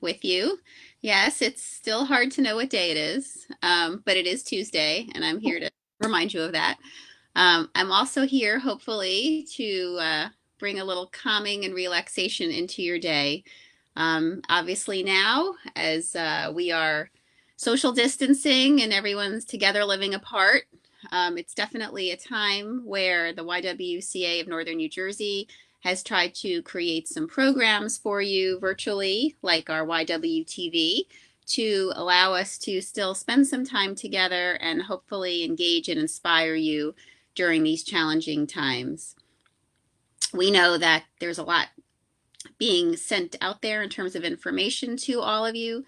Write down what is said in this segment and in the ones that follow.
with you. Yes, it's still hard to know what day it is, but it is Tuesday, and I'm here to remind you of that. I'm also here, hopefully, to bring a little calming and relaxation into your day. Obviously, now, as we are social distancing and everyone's together living apart, it's definitely a time where the YWCA of Northern New Jersey has tried to create some programs for you virtually, like our YWTV, to allow us to still spend some time together and hopefully engage and inspire you during these challenging times. We know that there's a lot being sent out there in terms of information to all of you.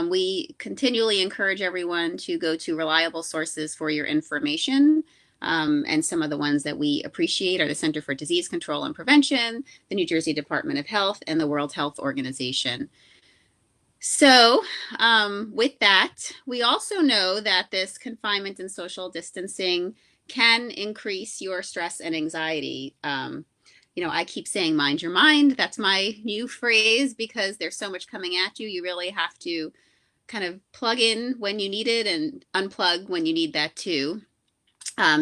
We continually encourage everyone to go to reliable sources for your information. And some of the ones that we appreciate are the Center for Disease Control and Prevention, the New Jersey Department of Health, and the World Health Organization. So, with that, we also know that this confinement and social distancing can increase your stress and anxiety. I keep saying mind your mind. That's my new phrase because there's so much coming at you. You really have to kind of plug in when you need it and unplug when you need that too.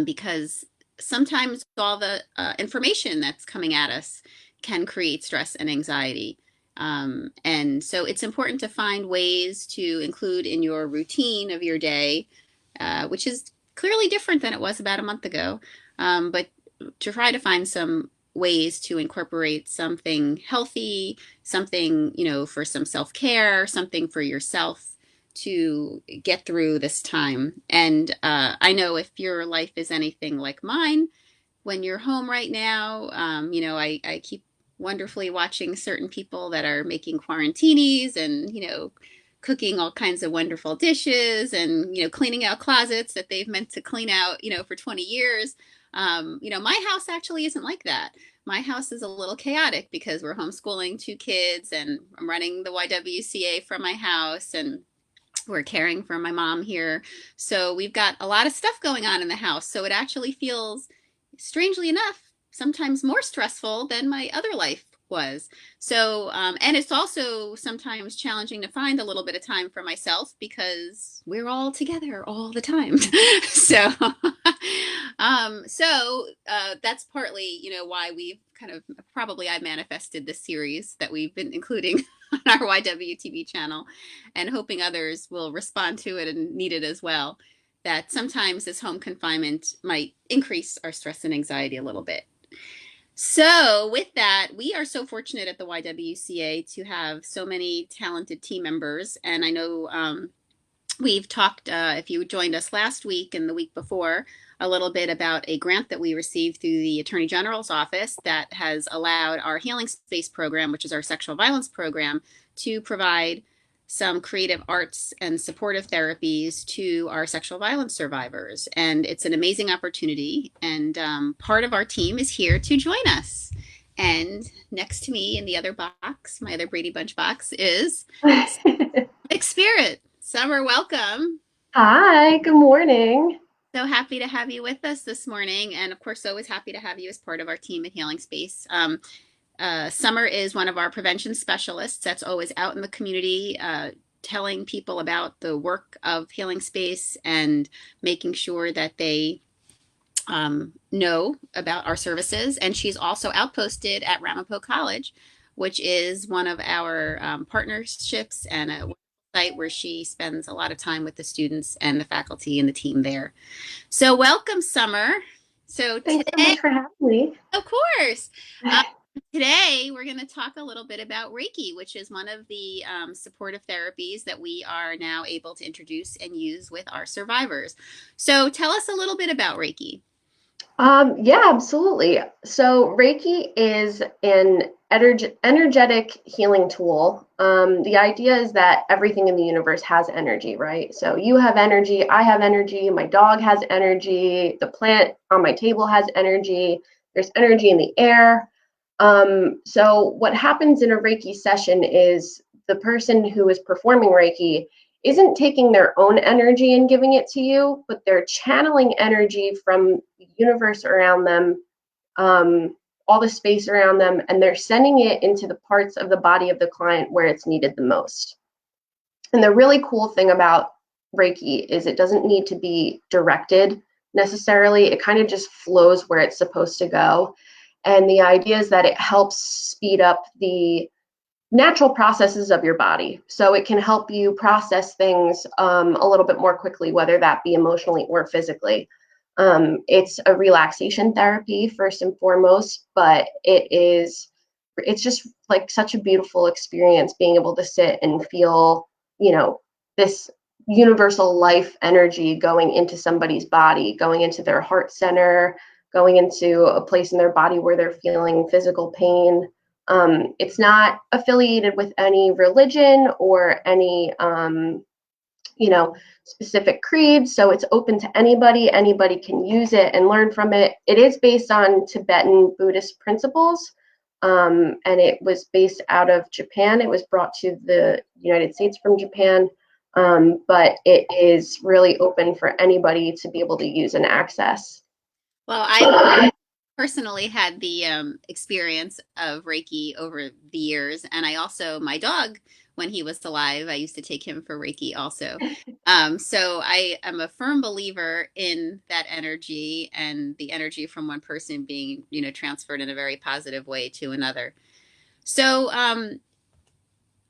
Because sometimes all the information that's coming at us can create stress and anxiety. And so it's important to find ways to include in your routine of your day, which is clearly different than it was about a month ago, but to try to find some ways to incorporate something healthy, something, for some self-care, something for yourself to get through this time. And I know if your life is anything like mine, when you're home right now, I keep wonderfully watching certain people that are making quarantinis and, cooking all kinds of wonderful dishes and, cleaning out closets that they've meant to clean out, for 20 years. My house actually isn't like that. My house is a little chaotic because we're homeschooling two kids and I'm running the YWCA from my house and we're caring for my mom here. So we've got a lot of stuff going on in the house. So it actually feels, strangely enough, sometimes more stressful than my other life was. So, and it's also sometimes challenging to find a little bit of time for myself because we're all together all the time. so, that's partly, why we've kind of probably I manifested this series that we've been including on our YWTV channel and hoping others will respond to it and need it as well. That sometimes this home confinement might increase our stress and anxiety a little bit. So, with that, we are so fortunate at the YWCA to have so many talented team members. And I know we've talked, if you joined us last week and the week before, a little bit about a grant that we received through the Attorney General's office that has allowed our healingSPACE program, which is our sexual violence program, to provide some creative arts and supportive therapies to our sexual violence survivors. And it's an amazing opportunity. And part of our team is here to join us. And next to me in the other box, my other Brady Bunch box, is McSpirit. Summer, welcome. Hi, good morning. So happy to have you with us this morning. And of course, always happy to have you as part of our team at healingSPACE. Summer is one of our prevention specialists that's always out in the community telling people about the work of healingSPACE and making sure that they know about our services. And she's also outposted at Ramapo College, which is one of our partnerships and a site where she spends a lot of time with the students and the faculty and the team there. So welcome, Summer. So Thanks so today, much for having me. of course, uh, today we're going to talk a little bit about Reiki, which is one of the supportive therapies that we are now able to introduce and use with our survivors. So tell us a little bit about Reiki. Yeah, absolutely. So Reiki is an energetic healing tool. The idea is that everything in the universe has energy, right? So you have energy, I have energy, my dog has energy, the plant on my table has energy, there's energy in the air. So what happens in a Reiki session is the person who is performing Reiki isn't taking their own energy and giving it to you, but they're channeling energy from the universe around them all the space around them, and they're sending it into the parts of the body of the client where it's needed the most. And the really cool thing about Reiki is it doesn't need to be directed necessarily. It kind of just flows where it's supposed to go. And the idea is that it helps speed up the natural processes of your body. So it can help you process things a little bit more quickly, whether that be emotionally or physically. It's a relaxation therapy first and foremost, but it's just like such a beautiful experience being able to sit and feel, this universal life energy going into somebody's body, going into their heart center, going into a place in their body where they're feeling physical pain. It's not affiliated with any religion or any, specific creed. So it's open to anybody. Anybody can use it and learn from it. It is based on Tibetan Buddhist principles. And it was based out of Japan. It was brought to the United States from Japan. But it is really open for anybody to be able to use and access. Well, I personally had the experience of Reiki over the years, and I also, my dog, when he was alive, I used to take him for Reiki also. So I am a firm believer in that energy and the energy from one person being, transferred in a very positive way to another. So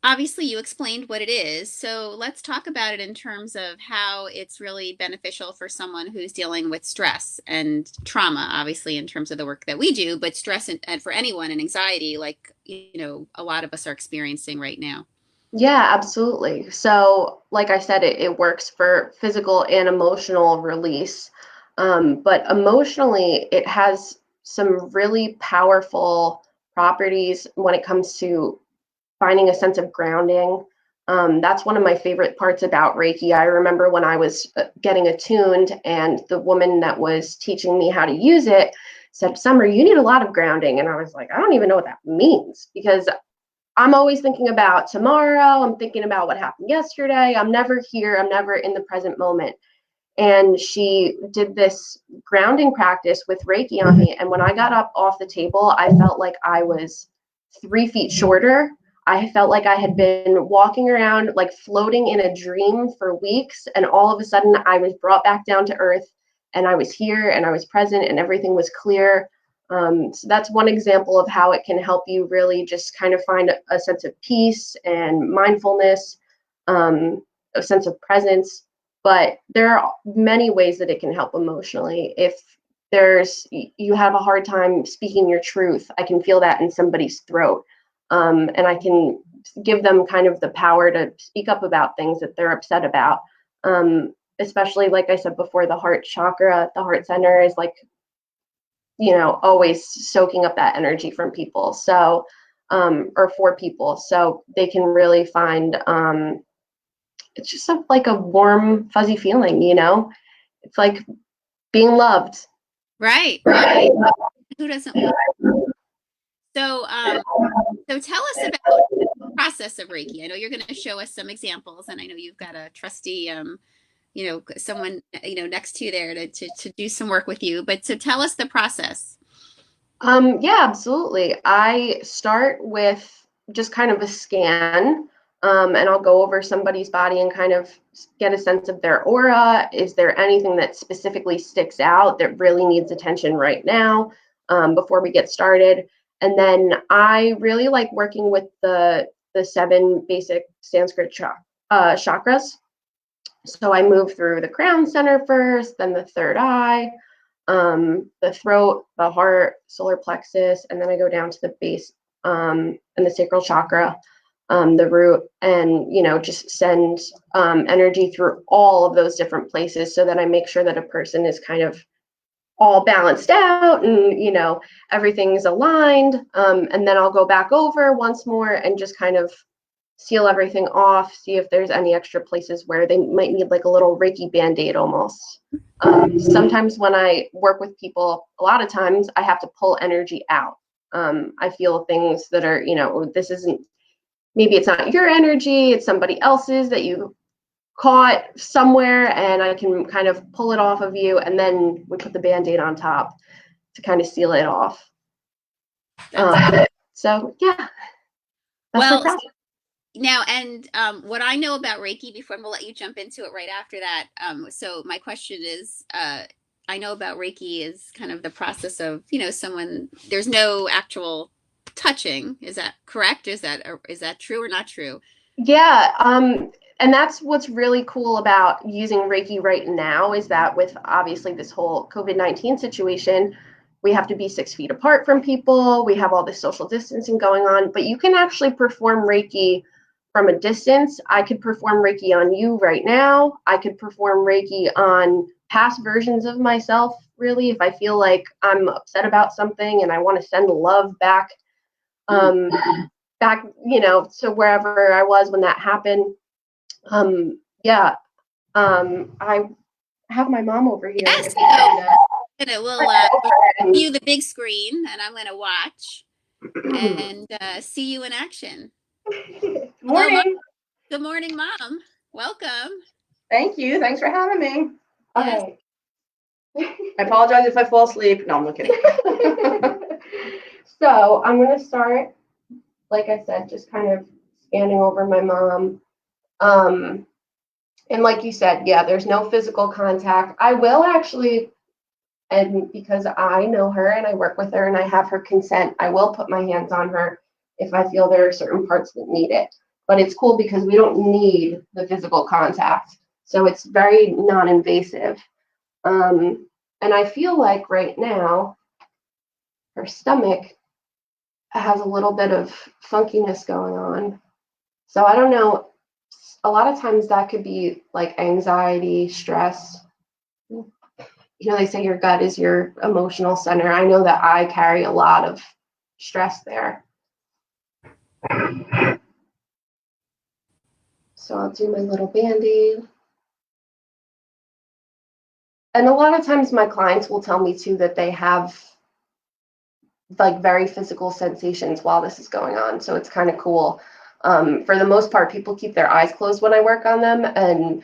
obviously you explained what it is, so let's talk about it in terms of how it's really beneficial for someone who's dealing with stress and trauma, obviously in terms of the work that we do, but stress and for anyone and anxiety like a lot of us are experiencing right now. Yeah, absolutely. So, like I said, it works for physical and emotional release. But emotionally, it has some really powerful properties when it comes to finding a sense of grounding. That's one of my favorite parts about Reiki. I remember when I was getting attuned, and the woman that was teaching me how to use it said, "Summer, you need a lot of grounding." And I was like, I don't even know what that means, because I'm always thinking about tomorrow. I'm thinking about what happened yesterday. I'm never here. I'm never in the present moment. And she did this grounding practice with Reiki on me. And when I got up off the table, I felt like I was 3 feet shorter. I felt like I had been walking around, like floating in a dream for weeks. And all of a sudden, I was brought back down to earth, and I was here and I was present and everything was clear. So that's one example of how it can help you really just kind of find a sense of peace and mindfulness, a sense of presence. But there are many ways that it can help emotionally. If you have a hard time speaking your truth, I can feel that in somebody's throat. And I can give them kind of the power to speak up about things that they're upset about. Especially, like I said before, the heart chakra, the heart center is like, always soaking up that energy from people. So, or for people. So they can really find, it's just like a warm, fuzzy feeling, It's like being loved. Right, right. Right. Who doesn't want so so tell us about the process of Reiki. I know you're going to show us some examples, and I know you've got a trusty someone next to you there to do some work with you, but so tell us the process. Yeah, absolutely. I start with just kind of a scan, and I'll go over somebody's body and kind of get a sense of their aura. Is there anything that specifically sticks out that really needs attention right now, before we get started? And then I really like working with the 7 basic Sanskrit chakras. So I move through the crown center first, then the third eye, the throat, the heart, solar plexus, and then I go down to the base, and the sacral chakra, the root, and just send energy through all of those different places, so that I make sure that a person is kind of all balanced out, and everything's aligned. And then I'll go back over once more and just kind of seal everything off, see if there's any extra places where they might need like a little Reiki band-aid almost. Sometimes when I work with people, a lot of times I have to pull energy out. I feel things that are, this isn't, maybe it's not your energy, it's somebody else's that you caught somewhere, and I can kind of pull it off of you, and then we put the band-aid on top to kind of seal it off. So yeah, that's my Well, process. now, and what I know about Reiki before, I'm gonna let you jump into it right after that. So my question is, I know about Reiki is kind of the process of, someone, there's no actual touching. Is that correct? Is that true or not true? Yeah, and that's what's really cool about using Reiki right now is that with obviously this whole COVID-19 situation, we have to be 6 feet apart from people. We have all this social distancing going on, but you can actually perform Reiki from a distance. I could perform Reiki on you right now. I could perform Reiki on past versions of myself, really, if I feel like I'm upset about something and I want to send love back. Hmm. Um, back, to wherever I was when that happened. Yeah. I have my mom over here. Yes. If you So want we'll me view the big screen, and I'm gonna watch to- and see you in action. Good Hello, Mom. morning. Good morning, Mom. Welcome. Thank you. Thanks for having me. All Yes. right. I apologize if I fall asleep. No, I'm kidding. So I'm going to start, like I said, just kind of scanning over my mom. And like you said, yeah, there's no physical contact. I will actually, and because I know her and I work with her and I have her consent, I will put my hands on her if I feel there are certain parts that need it. But it's cool because we don't need the physical contact. So it's very non-invasive. And I feel like right now, her stomach has a little bit of funkiness going on. So I don't know. A lot of times that could be like anxiety, stress. They say your gut is your emotional center. I know that I carry a lot of stress there. So I'll do my little band-aid. And a lot of times my clients will tell me too that they have like very physical sensations while this is going on. So it's kind of cool. For the most part, people keep their eyes closed when I work on them. And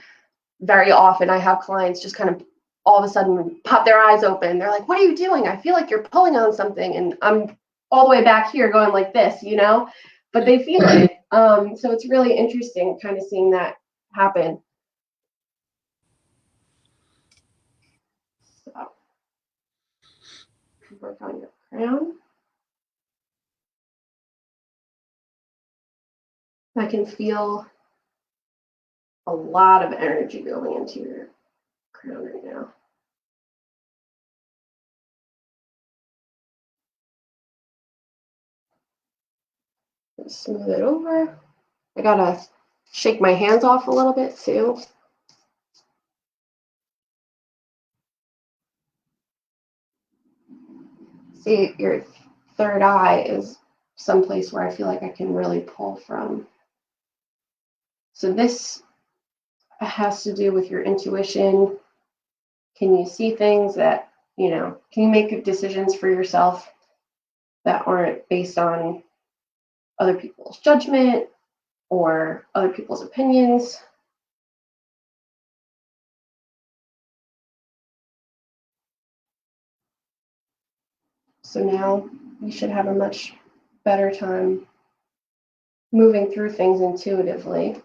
very often I have clients just kind of all of a sudden pop their eyes open. They're like, what are you doing? I feel like you're pulling on something. And I'm all the way back here going like this, but they feel it. So it's really interesting kind of seeing that happen. So work on your crown. I can feel a lot of energy going into your crown right now. Smooth it over. I gotta shake my hands off a little bit too. See, your third eye is someplace where I feel like I can really pull from. So this has to do with your intuition. Can you see things that, can you make good decisions for yourself that aren't based on other people's judgment or other people's opinions? So now you should have a much better time moving through things intuitively.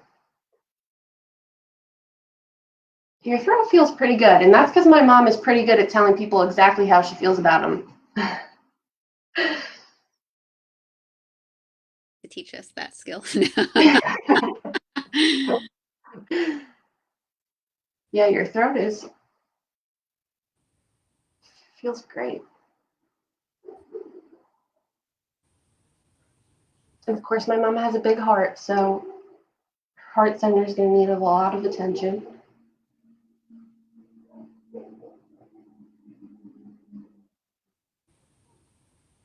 Your throat feels pretty good, and that's because my mom is pretty good at telling people exactly how she feels about them. To teach us that skill. Yeah, your throat feels great. And of course, my mom has a big heart, so heart center is going to need a lot of attention.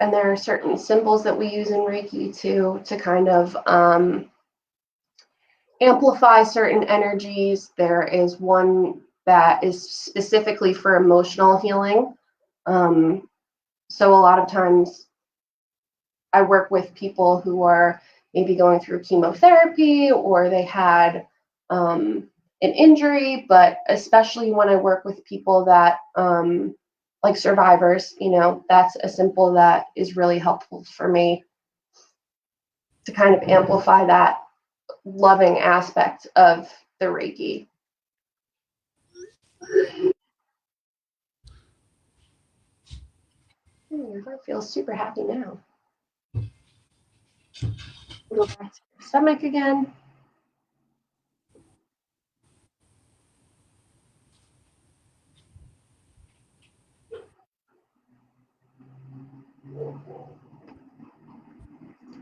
And there are certain symbols that we use in Reiki to kind of amplify certain energies. There is one that is specifically for emotional healing. So a lot of times I work with people who are maybe going through chemotherapy or they had an injury, but especially when I work with people that like survivors, that's a symbol that is really helpful for me to kind of amplify that loving aspect of the Reiki. Your heart feels super happy now. Go back to your stomach again.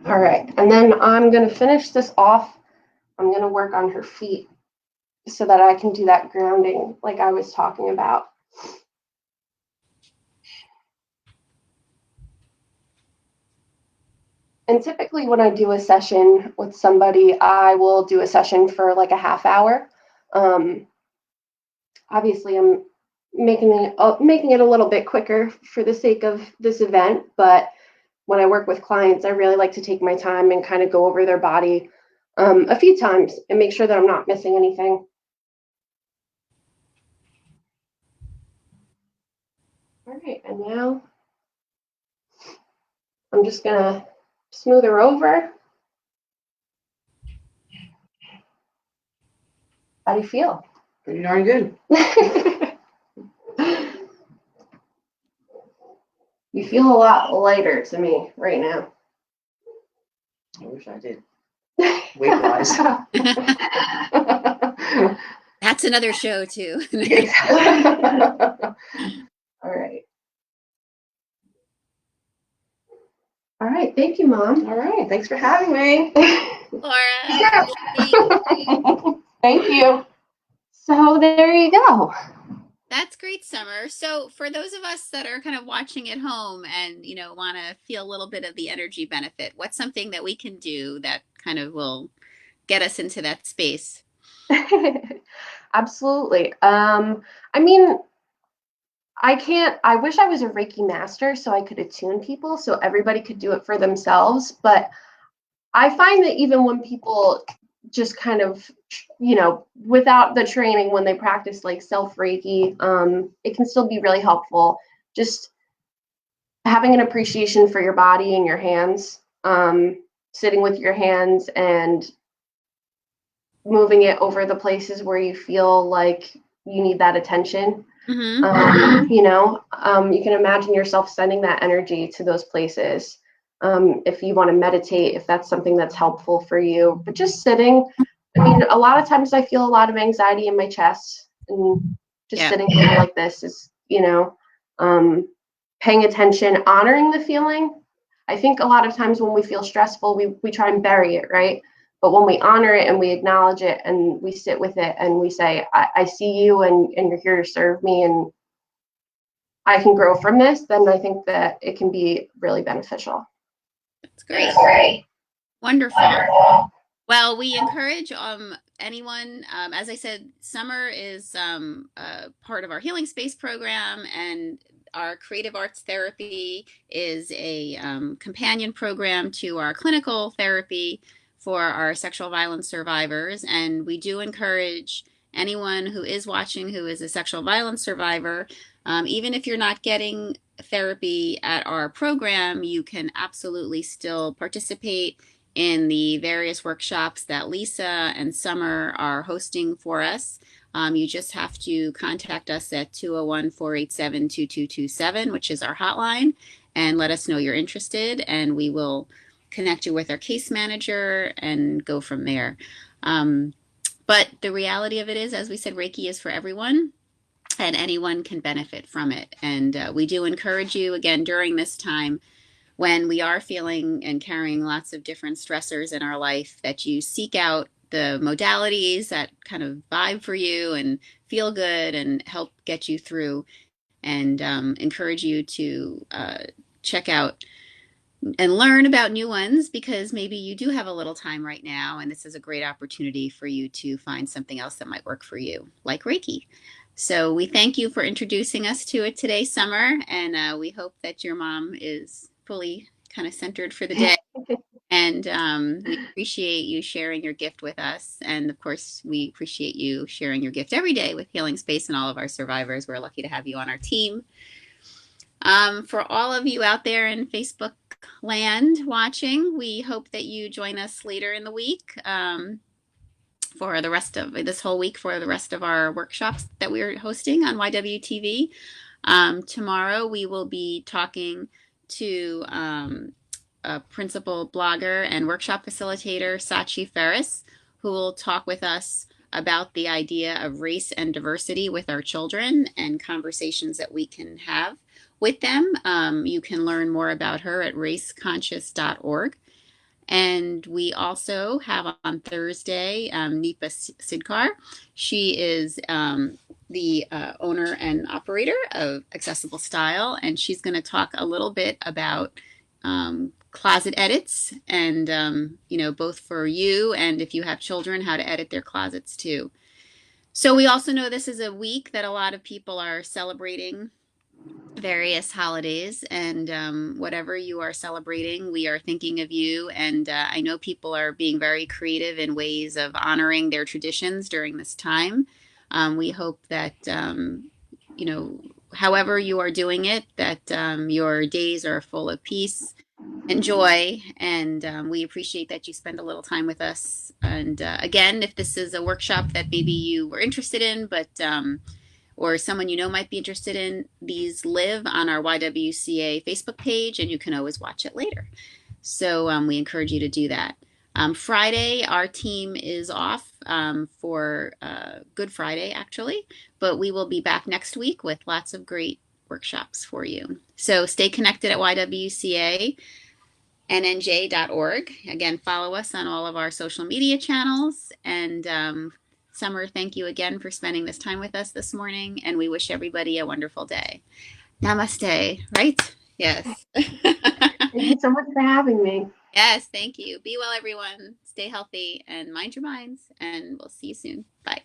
All right, and then I'm going to finish this off. I'm going to work on her feet so that I can do that grounding like I was talking about. And typically when I do a session with somebody, I will do a session for like a half hour. Obviously, I'm making it a little bit quicker for the sake of this event, but when I work with clients, I really like to take my time and kind of go over their body a few times and make sure that I'm not missing anything. All right, and now I'm just gonna smooth her over. How do you feel? Pretty darn good. You feel a lot lighter to me right now. I wish I did. Weight-wise. That's another show too. All right. All right. Thank you, Mom. All right. Thanks for having me. Laura. Thank you. So there you go. That's great, Summer. So for those of us that are kind of watching at home and, want to feel a little bit of the energy benefit, what's something that we can do that kind of will get us into that space? Absolutely. I wish I was a Reiki master so I could attune people so everybody could do it for themselves. But I find that even when people just kind of, without the training, when they practice like self Reiki, it can still be really helpful. Just having an appreciation for your body and your hands, sitting with your hands and moving it over the places where you feel like you need that attention. Mm-hmm. You can imagine yourself sending that energy to those places. If you want to meditate, if that's something that's helpful for you, but just sitting. A lot of times I feel a lot of anxiety in my chest, and just sitting here like this is, paying attention, honoring the feeling. I think a lot of times when we feel stressful, we try and bury it, right? But when we honor it and we acknowledge it and we sit with it and we say, I see you and you're here to serve me and I can grow from this, then I think that it can be really beneficial. That's great. Wonderful. Well, we encourage anyone, as I said, Summer is part of our Healing Space program, and our creative arts therapy is a companion program to our clinical therapy for our sexual violence survivors. And we do encourage anyone who is watching who is a sexual violence survivor, even if you're not getting therapy at our program, you can absolutely still participate in the various workshops that Lisa and Summer are hosting for us. You just have to contact us at 201-487-2227, which is our hotline, and let us know you're interested, and we will connect you with our case manager and go from there. But the reality of it is, as we said, Reiki is for everyone, and anyone can benefit from it. And we do encourage you, again, during this time, when we are feeling and carrying lots of different stressors in our life, that you seek out the modalities that kind of vibe for you and feel good and help get you through, and encourage you to check out and learn about new ones, because maybe you do have a little time right now and this is a great opportunity for you to find something else that might work for you, like Reiki. So we thank you for introducing us to it today, Summer, and we hope that your mom is fully kind of centered for the day. And we appreciate you sharing your gift with us. And of course, we appreciate you sharing your gift every day with Healing Space and all of our survivors. We're lucky to have you on our team. For all of you out there in Facebook land watching, we hope that you join us later in the week for the rest of this whole week for the rest of our workshops that we're hosting on YWTV. Tomorrow we will be talking to a principal blogger and workshop facilitator, Sachi Ferris, who will talk with us about the idea of race and diversity with our children and conversations that we can have with them. You can learn more about her at raceconscious.org. And we also have on Thursday Nipa Sidkar. She is the owner and operator of Accessible Style, and she's going to talk a little bit about closet edits and, both for you and if you have children, how to edit their closets too. So we also know this is a week that a lot of people are celebrating various holidays, and whatever you are celebrating, we are thinking of you. And I know people are being very creative in ways of honoring their traditions during this time. We hope that, however you are doing it, that your days are full of peace and joy. And we appreciate that you spend a little time with us. And again, if this is a workshop that maybe you were interested in, but or someone you know might be interested in, these live on our YWCA Facebook page, and you can always watch it later. So we encourage you to do that. Friday, our team is off for Good Friday, actually, but we will be back next week with lots of great workshops for you. So stay connected at YWCA. nnj.org. Again, follow us on all of our social media channels. And Summer, thank you again for spending this time with us this morning. And we wish everybody a wonderful day. Namaste, right? Yes. Thank you so much for having me. Yes, thank you. Be well, everyone. Stay healthy and mind your minds. And we'll see you soon. Bye.